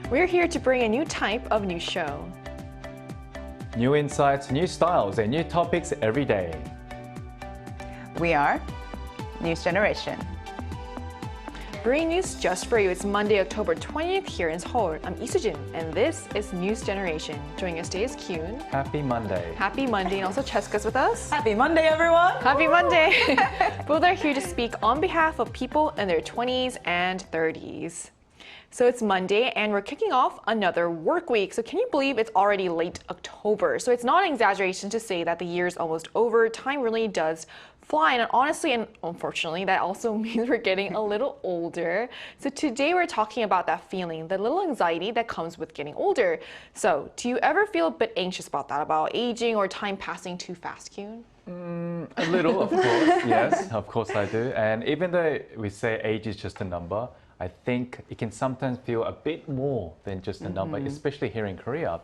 We're here to bring a new type of news show. New insights, new styles, and new topics every day. We are News Generation. Bringing news just for you. It's Monday, October 20th here in Seoul. I'm Isujin, and this is News Generation. Joining us today is Kyun. Happy Monday. Happy Monday, and also Cheska's with us. Happy Monday, everyone! Happy Monday! Both are here to speak on behalf of people in their 20s and 30s. So it's Monday, and we're kicking off another work week. So can you believe it's already late October? So it's not an exaggeration to say that the year's almost over. Time really does fly, and honestly and unfortunately, that also means we're getting a little older. So today we're talking about that feeling, the little anxiety that comes with getting older. So do you ever feel a bit anxious about that, about aging or time passing too fast, Kyun? A little, of course. Yes, of course I do. And even though we say age is just a number, I think it can sometimes feel a bit more than just a number, especially here in Korea.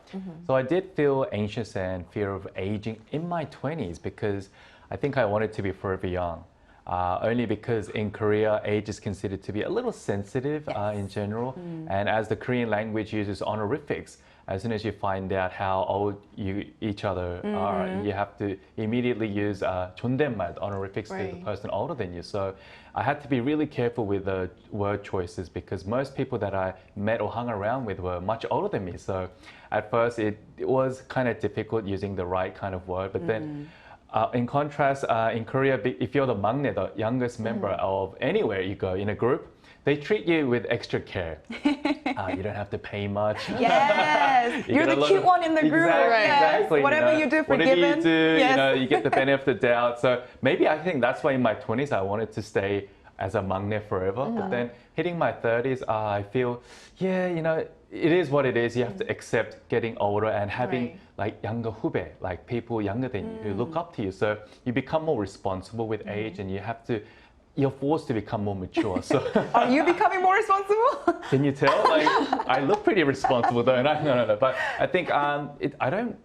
So I did feel anxious and fear of aging in my 20s because I think I wanted to be forever young. Only because in Korea, age is considered to be a little sensitive in general. And as the Korean language uses honorifics, as soon as you find out how old each other are, you have to immediately use 존댓말, honorifics to the person older than you. So I had to be really careful with the word choices because most people that I met or hung around with were much older than me. So at first it was kind of difficult using the right kind of word, but then in contrast, in Korea, if you're the maknae, the youngest member of anywhere you go in a group, they treat you with extra care. You don't have to pay much. Yes, you're the cute one in the group. Exactly. Whatever you do, forgiven. Whatever you do, you get the benefit of the doubt. So maybe I think that's why in my 20s I wanted to stay as a maknae forever. But then hitting my 30s, I feel, it is what it is. You have to accept getting older and having like younger 후배, like people younger than you who look up to you. So you become more responsible with age, and you're forced to become more mature. So are you becoming more responsible? Can you tell? Like, I look pretty responsible, don't I? No. But I think I don't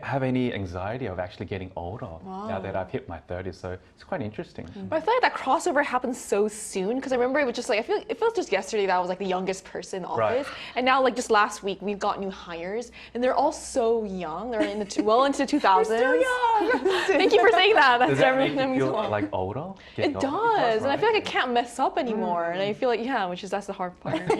have any anxiety of actually getting older now that I've hit my 30s. So it's quite interesting. But I feel like that crossover happens so soon because I remember it was just like, it feels just yesterday that I was like the youngest person in the office. And now like just last week, we've got new hires and they're all so young. They're in well into the 2000s. You're still young. Thank you for saying that. Does that make you feel like older? It does. And I feel like I can't mess up anymore. And I feel like, that's the hard part.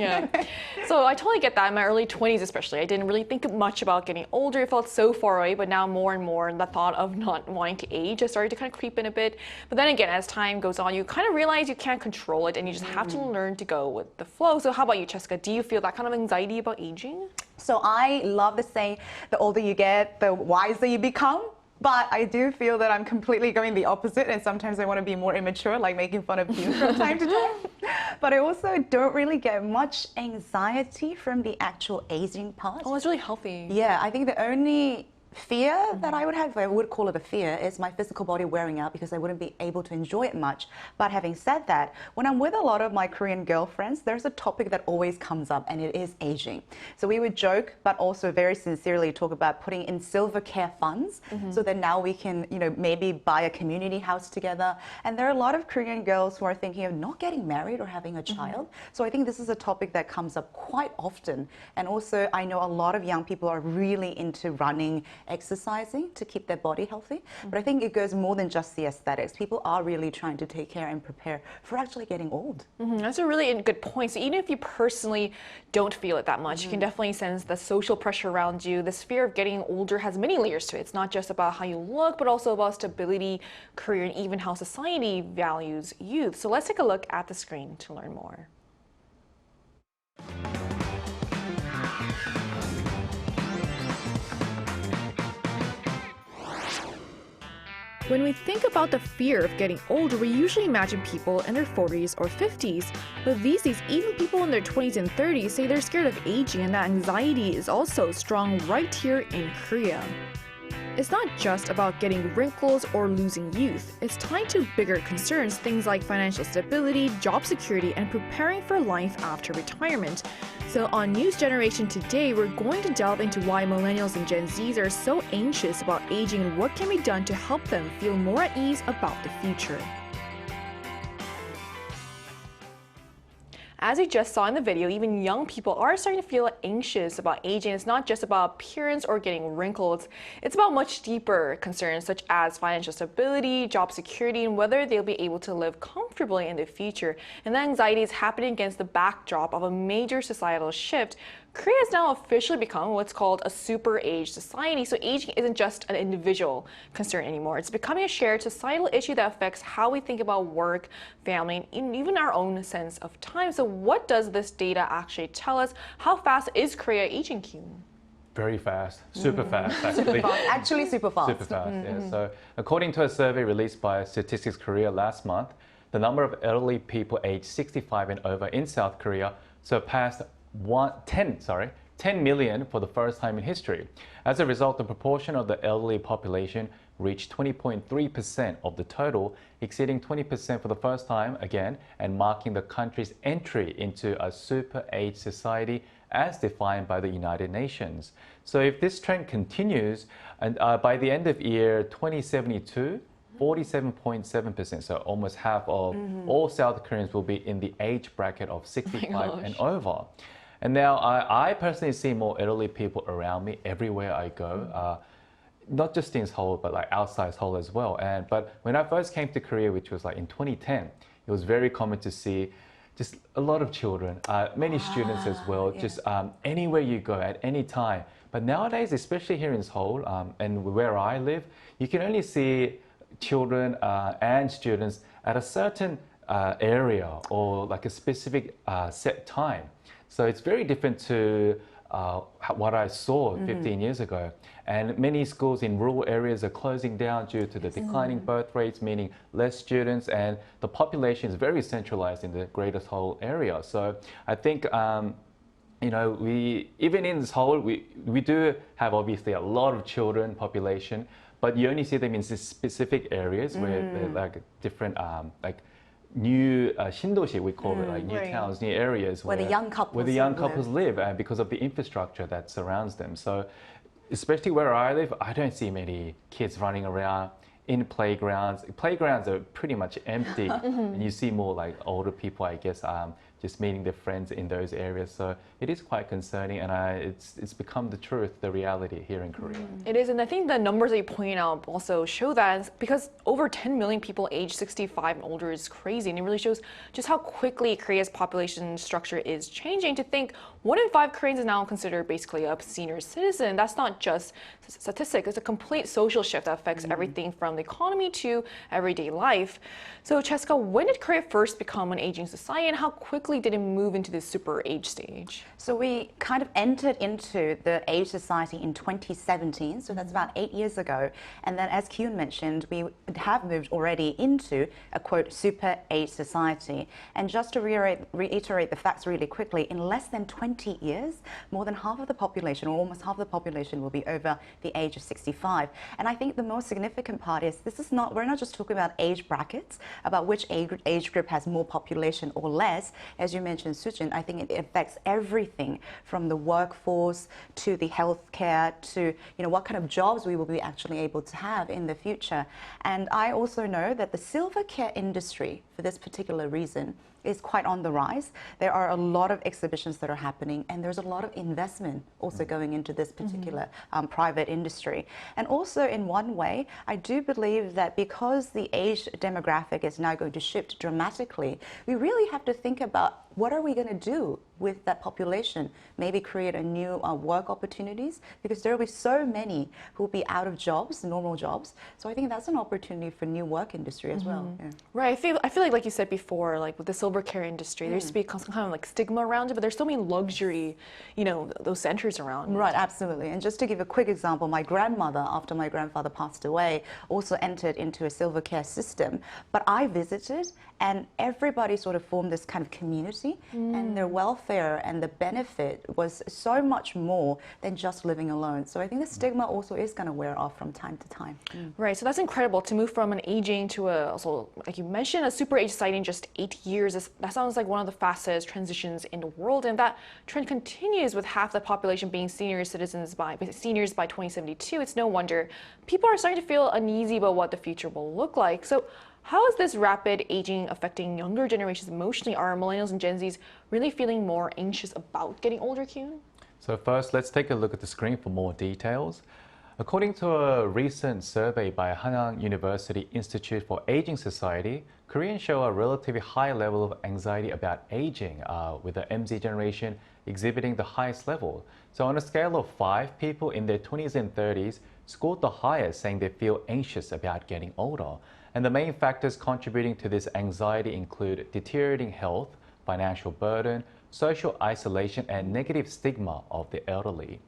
So I totally get that. In my early 20s especially, I didn't really think much about getting older. It felt so far away, but now more and more the thought of not wanting to age has started to kind of creep in a bit. But then again, as time goes on, you kind of realize you can't control it and you just have to learn to go with the flow. So how about you, Cheska? Do you feel that kind of anxiety about aging? So I love the saying, the older you get, the wiser you become. But I do feel that I'm completely going the opposite, and sometimes I want to be more immature, like making fun of you from time to time. But I also don't really get much anxiety from the actual aging part. Oh, it's really healthy. Yeah, I think the only fear that I would have, if I would call it a fear, is my physical body wearing out because I wouldn't be able to enjoy it much. But having said that, when I'm with a lot of my Korean girlfriends, there's a topic that always comes up, and it is aging. So we would joke, but also very sincerely talk about putting in silver care funds so that now we can, maybe buy a community house together. And there are a lot of Korean girls who are thinking of not getting married or having a child. So I think this is a topic that comes up quite often. And also, I know a lot of young people are really into running, exercising to keep their body healthy. But I think it goes more than just the aesthetics. People are really trying to take care and prepare for actually getting old. That's a really good point. So even if you personally don't feel it that much, you can definitely sense the social pressure around you. This fear of getting older has many layers to it. It's not just about how you look, but also about stability, career, and even how society values youth. So let's take a look at the screen to learn more. When we think about the fear of getting older, we usually imagine people in their 40s or 50s. But these days, even people in their 20s and 30s say they're scared of aging, and that anxiety is also strong right here in Korea. It's not just about getting wrinkles or losing youth. It's tied to bigger concerns, things like financial stability, job security, and preparing for life after retirement. So on News Generation today, we're going to delve into why millennials and Gen Zs are so anxious about aging and what can be done to help them feel more at ease about the future. as we just saw in the video, even young people are starting to feel anxious about aging. It's not just about appearance or getting wrinkles. It's about much deeper concerns such as financial stability, job security, and whether they'll be able to live comfortably in the future. And that anxiety is happening against the backdrop of a major societal shift. Korea has now officially become what's called a super age society. So aging isn't just an individual concern anymore. It's becoming a shared societal issue that affects how we think about work, family, and even our own sense of time. So what does this data actually tell us? How fast is Korea aging, Kyun? Very fast, super fast, actually. Actually, super fast. Super fast, yeah. So according to a survey released by Statistics Korea last month, the number of elderly people aged 65 and over in South Korea surpassed 10 million for the first time in history. As a result, the proportion of the elderly population reached 20.3% of the total, exceeding 20% for the first time again, and marking the country's entry into a super age society as defined by the United Nations. So if this trend continues, and by the end of year 2072, 47.7%, so almost half of all South Koreans will be in the age bracket of 65 and over. And now I personally see more elderly people around me everywhere I go, not just in Seoul, but like outside Seoul as well. But when I first came to Korea, which was like in 2010, it was very common to see just a lot of children, many students as well, just anywhere you go at any time. But nowadays, especially here in Seoul and where I live, you can only see children and students at a certain area or like a specific set time. So it's very different to what I saw 15 years ago. And many schools in rural areas are closing down due to the declining birth rates, meaning less students, and the population is very centralized in the greater Seoul area. So I think you know, even in Seoul, we do have obviously a lot of children population, but you only see them in specific areas where they're like different, like new 신도시, we call it, like new towns, new areas where the young couples live, because of the infrastructure that surrounds them. So, especially where I live, I don't see many kids running around in playgrounds. Playgrounds are pretty much empty, and you see more like older people, I guess, just meeting their friends in those areas. So it is quite concerning, and it's become the truth, the reality here in Korea. It is, and I think the numbers that you point out also show that, because over 10 million people aged 65 and older is crazy, and it really shows just how quickly Korea's population structure is changing. To think 1 in 5 Koreans is now considered basically a senior citizen. That's not just statistics, it's a complete social shift that affects everything from the economy to everyday life. So Cheska, when did Korea first become an aging society, and how quickly did it move into this super age stage? So we kind of entered into the age society in 2017, so that's about 8 years ago. And then, as Kyun mentioned, we have moved already into a, quote, super age society. And just to reiterate the facts really quickly, in less than 20 years, more than half of the population, or almost half of the population, will be over the age of 65. And I think the most significant part is we're not just talking about age brackets, about which age group has more population or less. As you mentioned, Sujin, I think it affects everything from the workforce to the healthcare to what kind of jobs we will be actually able to have in the future. And I also know that the silver care industry, for this particular reason, is quite on the rise. There are a lot of exhibitions that are happening, and there's a lot of investment also going into this particular private industry. And also, in one way, I do believe that because the age demographic is now going to shift dramatically, we really have to think about what are we going to do with that population? Maybe create a new work opportunities, because there will be so many who will be out of jobs, normal jobs. So I think that's an opportunity for new work industry as well. Yeah. Right. I feel like you said before, like with the silver care industry, there used to be some kind of like stigma around it, but there's so many luxury, those centers around. Right, absolutely. And just to give a quick example, my grandmother, after my grandfather passed away, also entered into a silver care system. But I visited, and everybody sort of formed this kind of community, and their welfare and the benefit was so much more than just living alone. So I think the stigma also is going to wear off from time to time. Right, so that's incredible to move from an aging to also, like you mentioned, a super age society in just 8 years. That sounds like one of the fastest transitions in the world, and that trend continues with half the population being seniors by 2072. It's no wonder people are starting to feel uneasy about what the future will look like. So How is this rapid aging affecting younger generations emotionally? Are millennials and Gen Zs really feeling more anxious about getting older, Kyun? So first, let's take a look at the screen for more details. According to a recent survey by Hanyang University Institute for Aging Society, Koreans show a relatively high level of anxiety about aging, with the MZ generation exhibiting the highest level. So on a scale of 5, people in their 20s and 30s scored the highest, saying they feel anxious about getting older. And the main factors contributing to this anxiety include deteriorating health, financial burden, social isolation, and negative stigma of the elderly.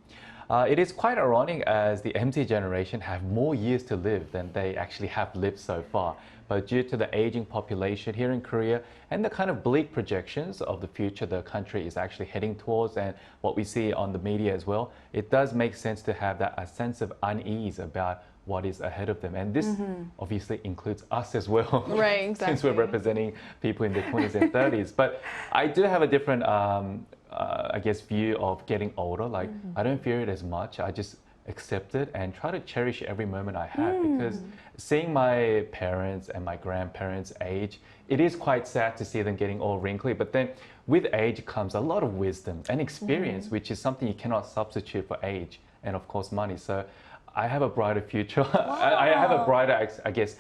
It is quite ironic as the MZ generation have more years to live than they actually have lived so far. But due to the aging population here in Korea and the kind of bleak projections of the future the country is actually heading towards and what we see on the media as well, it does make sense to have a sense of unease about what is ahead of them. And this obviously includes us as well. Right, exactly. Since we're representing people in their 20s and 30s. But I do have a different, I guess, view of getting older. Like, I don't fear it as much. I just accept it and try to cherish every moment I have, because seeing my parents and my grandparents age, it is quite sad to see them getting all wrinkly. But then with age comes a lot of wisdom and experience, which is something you cannot substitute for age, and of course money. So I have a brighter future. I have a brighter, I guess,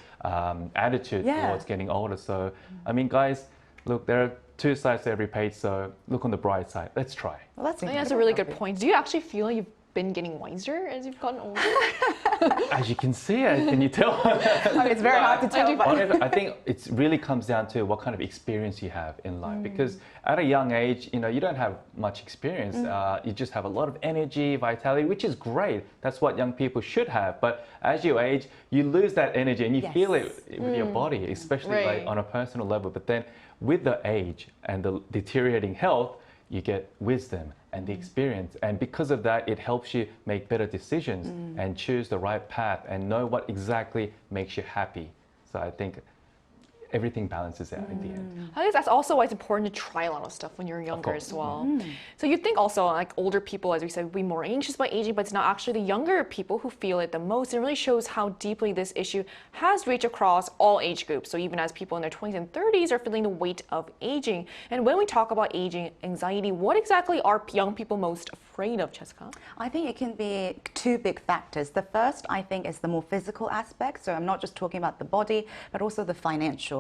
attitude towards getting older. So, I mean, guys, look, there are 2 sides to every page. So look on the bright side. Let's try. Well, that's, That's a really good point. Do you actually feel like you've been getting wiser as you've gotten older? As you can see, can you tell? it's very hard to tell. But I think it really comes down to what kind of experience you have in life. Because at a young age, you don't have much experience. You just have a lot of energy, vitality, which is great. That's what young people should have. But as you age, you lose that energy and you feel it with your body, especially like on a personal level. But then with the age and the deteriorating health, you get wisdom and the experience. And because of that, it helps you make better decisions and choose the right path and know what exactly makes you happy. So I think everything balances out in the end. I guess that's also why it's important to try a lot of stuff when you're younger as well. So you think also like older people, as we said, would be more anxious about aging, but it's not actually the younger people who feel it the most. It really shows how deeply this issue has reached across all age groups. So even as people in their 20s and 30s are feeling the weight of aging. And when we talk about aging anxiety, what exactly are young people most afraid of, Jessica? I think it can be 2 big factors. The first, I think, is the more physical aspect. So I'm not just talking about the body, but also the financial.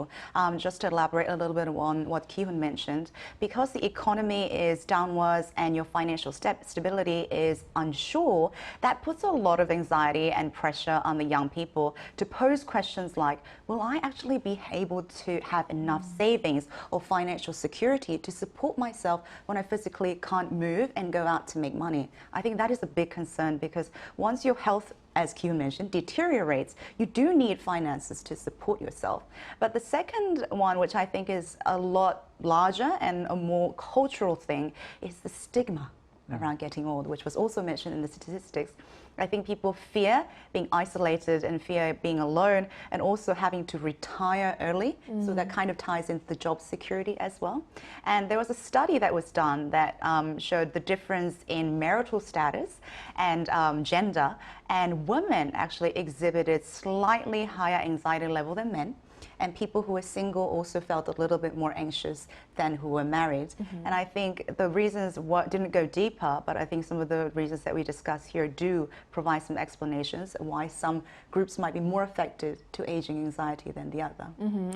Just to elaborate a little bit on what Ki-hoon mentioned, because the economy is downwards and your financial stability is unsure, that puts a lot of anxiety and pressure on the young people to pose questions like, will I actually be able to have enough savings or financial security to support myself when I physically can't move and go out to make money? I think that is a big concern, because once your health, as Q mentioned, deteriorates, you do need finances to support yourself. But the second one, which I think is a lot larger and a more cultural thing, is the stigma around getting old, which was also mentioned in the statistics. I think people fear being isolated and fear being alone and also having to retire early. So that kind of ties into the job security as well. And there was a study that was done that showed the difference in marital status and gender. And women actually exhibited slightly higher anxiety level than men. And people who were single also felt a little bit more anxious than who were married. And I think the reasons didn't go deeper, but I think some of the reasons that we discuss here do provide some explanations why some groups might be more affected to aging anxiety than the other.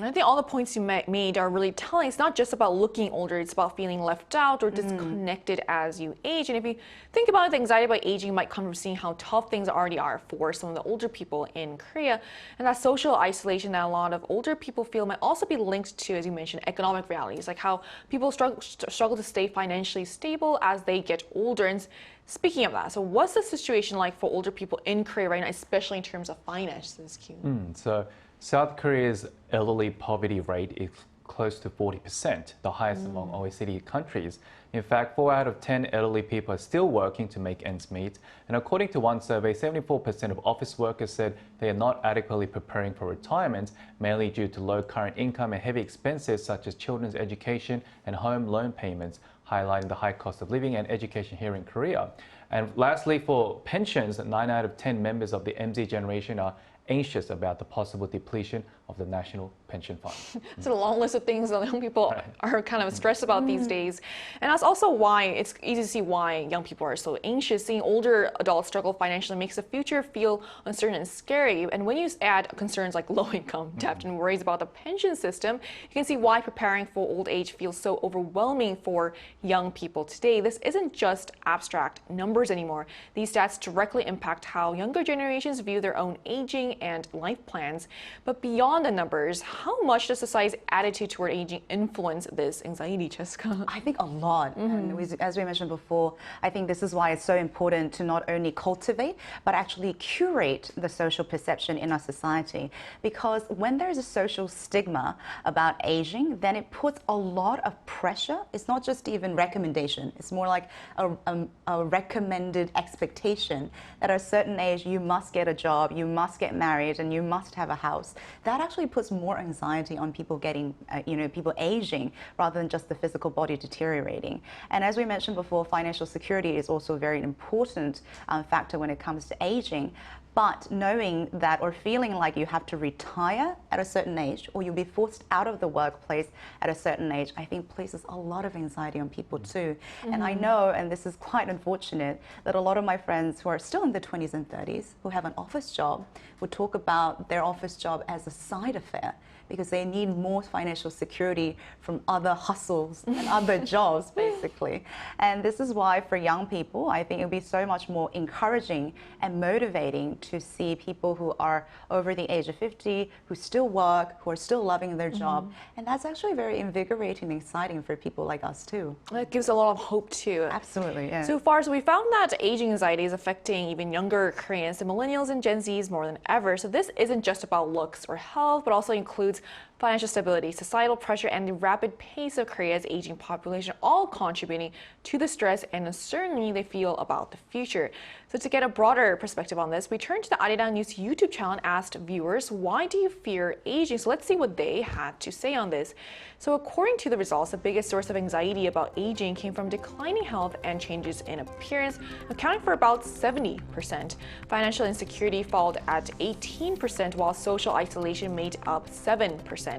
I think all the points you made are really telling. It's not just about looking older, it's about feeling left out or disconnected as you age. And if you think about it, the anxiety about aging might come from seeing how tough things already are for some of the older people in Korea. And that social isolation that a lot of older people feel might also be linked to, as you mentioned, economic realities, like how people struggle to stay financially stable as they get older. And speaking of that, so what's the situation like for older people in Korea right now, especially in terms of finances, Q? So South Korea's elderly poverty rate is close to 40%, the highest among OECD countries. In fact, 4 out of 10 elderly people are still working to make ends meet. And according to one survey, 74% of office workers said they are not adequately preparing for retirement, mainly due to low current income and heavy expenses such as children's education and home loan payments, highlighting the high cost of living and education here in Korea. And lastly, for pensions, 9 out of 10 members of the MZ generation are anxious about the possible depletion of the national pension fund. It's a long list of things that young people are kind of stressed about these days. And that's also why it's easy to see why young people are so anxious. Seeing older adults struggle financially makes the future feel uncertain and scary. And when you add concerns like low income, debt, and worries about the pension system, you can see why preparing for old age feels so overwhelming for young people today. This isn't just abstract numbers anymore. These stats directly impact how younger generations view their own aging and life plans. But beyond the numbers, how much does society's attitude toward aging influence this anxiety, Jessica? I think a lot. And as we mentioned before, I think this is why it's so important to not only cultivate, but actually curate the social perception in our society. Because when there is a social stigma about aging, then it puts a lot of pressure. It's not just even recommendation. It's more like a recommended expectation that at a certain age, you must get a job, you must get married, and you must have a house. That actually puts more anxiety on people getting, people aging rather than just the physical body deteriorating. And as we mentioned before, financial security is also a very important factor when it comes to aging. But knowing that or feeling like you have to retire at a certain age or you'll be forced out of the workplace at a certain age, I think places a lot of anxiety on people too. And I know, and this is quite unfortunate, that a lot of my friends who are still in their 20s and 30s who have an office job would talk about their office job as a side affair because they need more financial security from other hustles and other jobs, basically. And this is why for young people, I think it would be so much more encouraging and motivating to see people who are over the age of 50, who still work, who are still loving their job. And that's actually very invigorating and exciting for people like us too. It gives a lot of hope too. Absolutely, yeah. So far, we found that aging anxiety is affecting even younger Koreans, the millennials and Gen Zs more than ever. So this isn't just about looks or health, but also includes financial stability, societal pressure, and the rapid pace of Korea's aging population, all contributing to the stress and uncertainty they feel about the future. So to get a broader perspective on this, we turned to the Arirang News YouTube channel and asked viewers, why do you fear aging? So let's see what they had to say on this. So according to the results, the biggest source of anxiety about aging came from declining health and changes in appearance, accounting for about 70%. Financial insecurity followed at 18%, while social isolation made up 7%.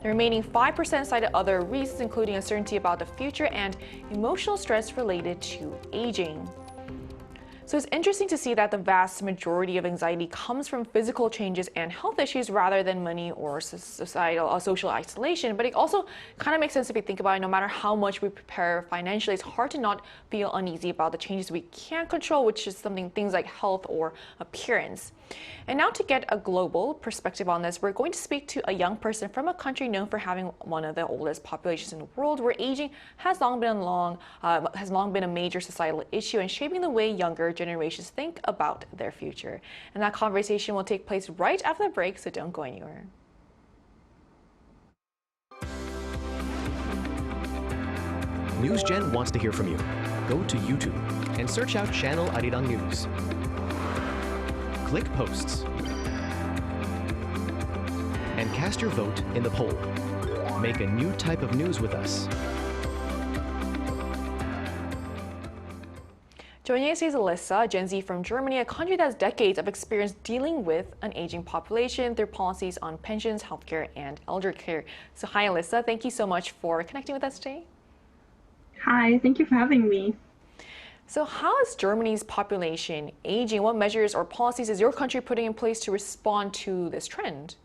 The remaining 5% cited other reasons, including uncertainty about the future and emotional stress related to aging. So it's interesting to see that the vast majority of anxiety comes from physical changes and health issues rather than money or societal or social isolation. But it also kind of makes sense if you think about it. No matter how much we prepare financially, it's hard to not feel uneasy about the changes we can't control, which is things like health or appearance. And now to get a global perspective on this, we're going to speak to a young person from a country known for having one of the oldest populations in the world, where aging has long been a major societal issue and shaping the way younger generations think about their future. And that conversation will take place right after the break, so don't go anywhere. NewsGen wants to hear from you. Go to YouTube and search out channel Arirang News. Click Posts and cast your vote in the poll. Make a new type of news with us. Joining us is Alyssa, Gen Z from Germany, a country that has decades of experience dealing with an aging population through policies on pensions, healthcare, and elder care. So hi, Alyssa. Thank you so much for connecting with us today. Hi, thank you for having me. So how is Germany's population aging? What measures or policies is your country putting in place to respond to this trend?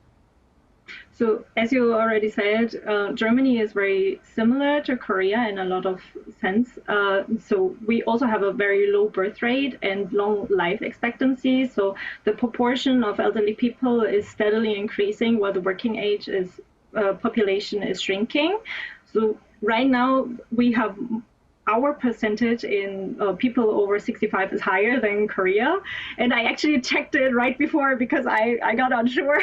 So as you already said, Germany is very similar to Korea in a lot of sense. So we also have a very low birth rate and long life expectancy. So the proportion of elderly people is steadily increasing while the working age population is shrinking. So right now we have our percentage in people over 65 is higher than Korea. And I actually checked it right before because I got unsure.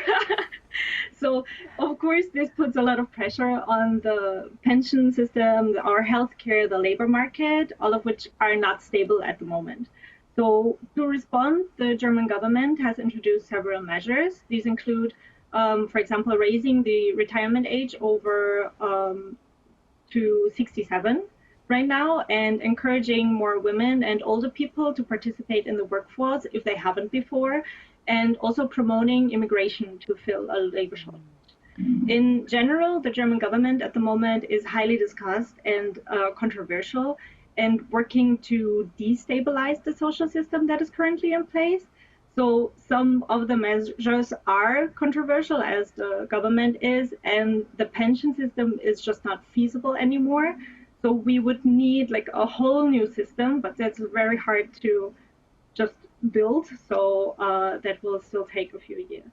So, of course, this puts a lot of pressure on the pension system, our healthcare, the labor market, all of which are not stable at the moment. So to respond, the German government has introduced several measures. These include, for example, raising the retirement age over to 67. Right now, and encouraging more women and older people to participate in the workforce if they haven't before, and also promoting immigration to fill a labor shortage. In general, the German government at the moment is highly discussed and controversial and working to destabilize the social system that is currently in place. So some of the measures are controversial, as the government is, and the pension system is just not feasible anymore. So we would need like a whole new system, but that's very hard to just build. So that will still take a few years.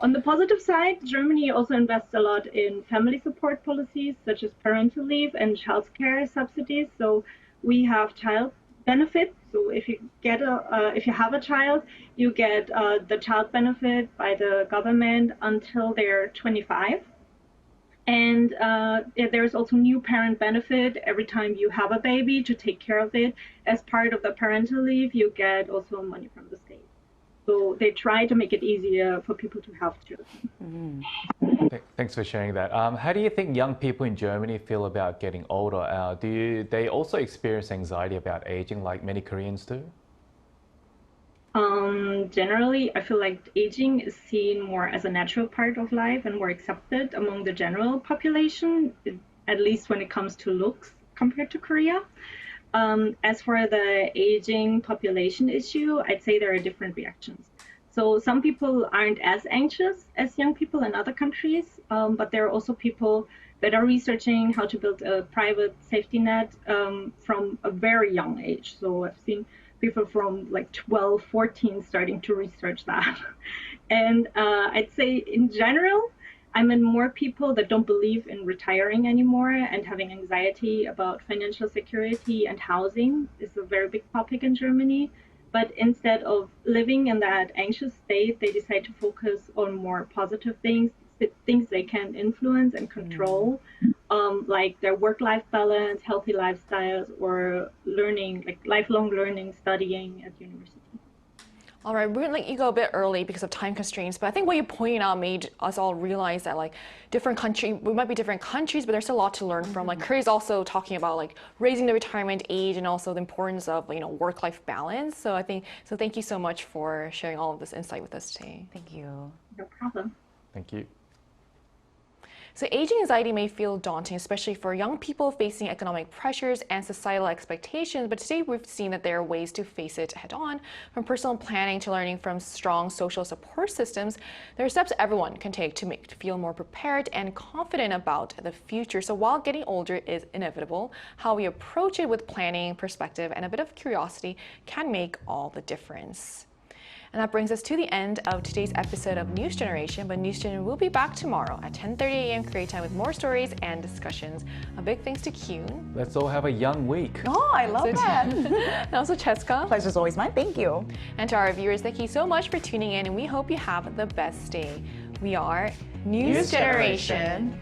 On the positive side, Germany also invests a lot in family support policies, such as parental leave and childcare subsidies. So we have child benefit. So if you have a child, you get the child benefit by the government until they're 25. And there's also new parent benefit every time you have a baby to take care of it. As part of the parental leave, you get also money from the state. So they try to make it easier for people to have children. Thanks for sharing that. How do you think young people in Germany feel about getting older? Do they also experience anxiety about aging like many Koreans do? Generally, I feel like aging is seen more as a natural part of life and more accepted among the general population, at least when it comes to looks compared to Korea. As for the aging population issue, I'd say there are different reactions. So some people aren't as anxious as young people in other countries, but there are also people that are researching how to build a private safety net from a very young age. So I've seen people from like 12, 14 starting to research that. And I'd say in general, I mean, more people that don't believe in retiring anymore and having anxiety about financial security and housing is a very big topic in Germany. But instead of living in that anxious state, they decide to focus on more positive things they can influence and control, like their work-life balance, healthy lifestyles, or learning, like lifelong learning, studying at university. All right, we're gonna let you go a bit early because of time constraints, but I think what you pointed out made us all realize that like we might be different countries, but there's a lot to learn from. Like Korea's also talking about like raising the retirement age and also the importance of work-life balance. So thank you so much for sharing all of this insight with us today. Thank you. No problem. Thank you. So aging anxiety may feel daunting, especially for young people facing economic pressures and societal expectations, but today we've seen that there are ways to face it head on. From personal planning to learning from strong social support systems, there are steps everyone can take to feel more prepared and confident about the future. So while getting older is inevitable, how we approach it with planning, perspective, and a bit of curiosity can make all the difference. And that brings us to the end of today's episode of News Generation, but News Gen will be back tomorrow at 10:30 a.m. Korea time with more stories and discussions. A big thanks to Kyun. Let's all have a young week. Oh, I love that. And also Cheska. Pleasure's always mine. Thank you. And to our viewers, thank you so much for tuning in, and we hope you have the best day. We are News Generation.